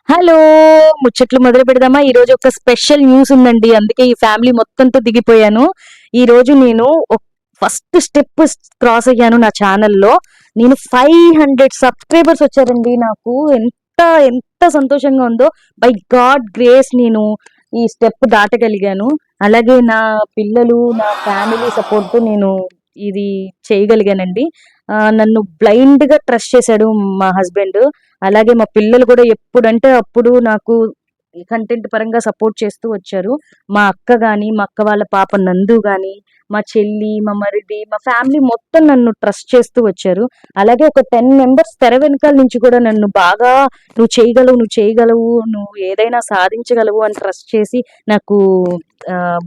Hello! ముచ్చట్లు మొదలు పెడదామా? ఈరోజు ఒక స్పెషల్ న్యూస్ ఉందండి. అందుకే ఈ ఫ్యామిలీ మొత్తంతో దిగిపోయాను. ఈరోజు నేను ఫస్ట్ స్టెప్ క్రాస్ అయ్యాను నా ఛానల్‌లో. నేను 500 సబ్స్క్రైబర్స్ వచ్చారండి నాకు. ఎంత ఎంత సంతోషంగా ఉందో. బై గాడ్ గ్రేస్ నేను ఈ స్టెప్ దాటగలిగాను. అలాగే నా పిల్లలు, నా ఫ్యామిలీ సపోర్ట్‌తో నేను ఇది చేయగలిగానండి. నన్ను బ్లైండ్‌గా ట్రస్ట్ చేశాడు మా హస్బెండ్. అలాగే మా పిల్లలు కూడా ఎప్పుడంటే అప్పుడు నాకు కంటెంట్ పరంగా సపోర్ట్ చేస్తూ వచ్చారు. మా అక్క గాని, మా అక్క వాళ్ళ పాప నందు గాని, మా చెల్లి, మా మరిది, మా ఫ్యామిలీ మొత్తం నన్ను ట్రస్ట్ చేస్తూ వచ్చారు. అలాగే ఒక 10 మెంబర్స్ తెర వెనకాల నుంచి కూడా నన్ను బాగా "నువ్వు చేయగలవు, నువ్వు చేయగలవు, నువ్వు ఏదైనా సాధించగలవు" అని ట్రస్ట్ చేసి నాకు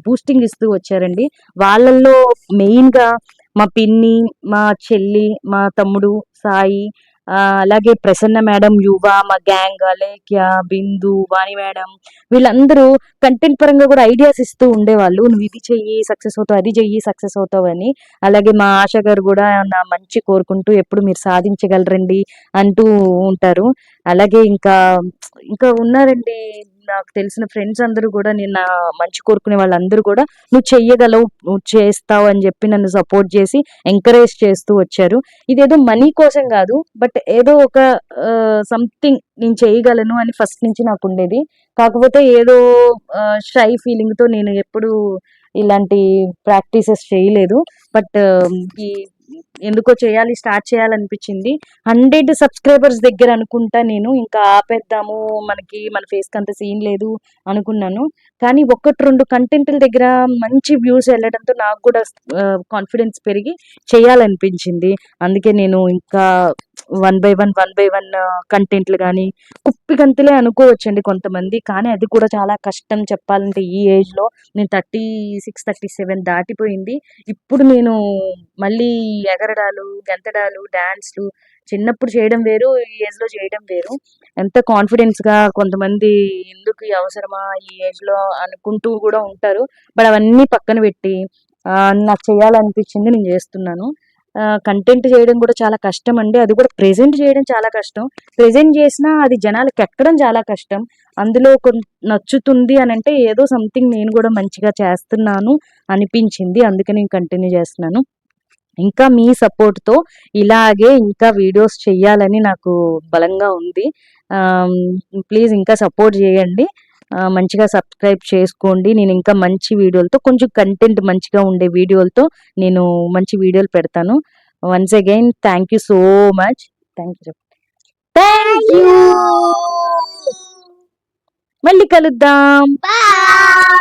బూస్టింగ్ ఇస్తూ వచ్చారండి. వాళ్ళల్లో మెయిన్‌గా మా పిన్ని, మా చెల్లి, మా తమ్ముడు సాయి, అలాగే ప్రసన్న మేడం, యువ, మా గ్యాంగ్ అలేఖ్య, బిందు, వాణి మేడం వీళ్ళందరూ కంటెంట్ పరంగా కూడా ఐడియాస్ ఇస్తూ ఉండేవాళ్ళు. "నువ్వు ఇది చెయ్యి సక్సెస్ అవుతావు, అది చెయ్యి సక్సెస్ అవుతావు" అని. అలాగే మా ఆశ గారు కూడా నా మంచి కోరుకుంటూ ఎప్పుడు "మీరు సాధించగలరండి" అంటూ ఉంటారు. అలాగే ఇంకా ఉన్నారండి నాకు తెలిసిన ఫ్రెండ్స్ అందరూ కూడా, నేను నా మంచి కోరుకునే వాళ్ళందరూ కూడా "నువ్వు చెయ్యగలవు, నువ్వు చేస్తావు" అని చెప్పి నన్ను సపోర్ట్ చేసి ఎంకరేజ్ చేస్తూ వచ్చారు. ఇదేదో మనీ కోసం కాదు, బట్ ఏదో ఒక సంథింగ్ నేను చేయగలను అని ఫస్ట్ నుంచి నాకు ఉండేది. కాకపోతే ఏదో షై ఫీలింగ్ తో నేను ఎప్పుడు ఇలాంటి ప్రాక్టీసెస్ చేయలేదు. బట్ ఈ ఎందుకో స్టార్ట్ చేయాలనిపించింది. 100 సబ్స్క్రైబర్స్ దగ్గర అనుకుంటా నేను ఇంకా ఆపేద్దాము, మన ఫేస్ కి అంత సీన్ లేదు అనుకున్నాను. కానీ 1, 2 కంటెంట్ల దగ్గర మంచి వ్యూస్ వెళ్ళడంతో నాకు కూడా కాన్ఫిడెన్స్ పెరిగి చేయాలనిపించింది. అందుకే నేను ఇంకా వన్ బై వన్ కంటెంట్లు కానీ కుప్పిగంతులే అనుకోవచ్చండి కొంతమంది. కానీ అది కూడా చాలా కష్టం చెప్పాలంటే ఈ ఏజ్‌లో. నేను 36, 37 దాటిపోయింది. ఇప్పుడు నేను మళ్ళీ ఎగరడాలు, గెంతడాలు, డాన్స్‌లు చిన్నప్పుడు చేయడం వేరు, ఈ ఏజ్‌లో చేయడం వేరు. ఎంత కాన్ఫిడెన్స్‌గా కొంతమంది ఎందుకు ఈ అవసరమా ఈ ఏజ్‌లో అనుకుంటూ కూడా ఉంటారు. బట్ అవన్నీ పక్కన పెట్టి నాకు చేయాలనిపించింది నేను చేస్తున్నాను. కంటెంట్ చేయడం కూడా చాలా కష్టం అండి. అది కూడా ప్రెజెంట్ చేయడం చాలా కష్టం. ప్రెజెంట్ చేసినా అది జనాలకి ఎక్కడం చాలా కష్టం. అందులో నచ్చుతుంది అనంటే ఏదో సంథింగ్ నేను కూడా మంచిగా చేస్తున్నాను అనిపించింది. అందుకని నేను కంటిన్యూ చేస్తున్నాను. ఇంకా మీ సపోర్ట్‌తో ఇలాగే ఇంకా వీడియోస్ చెయ్యాలని నాకు బలంగా ఉంది. ప్లీజ్ ఇంకా సపోర్ట్ చేయండి. మంచిగా సబ్స్క్రైబ్ చేసుకోండి. నేను ఇంకా మంచి వీడియోలతో, కొంచెం కంటెంట్ మంచిగా ఉండే వీడియోలతో నేను మంచి వీడియోలు పెడతాను. Once again thank you so much. Thank you. Thank you. మళ్ళీ కలుద్దాం. Bye.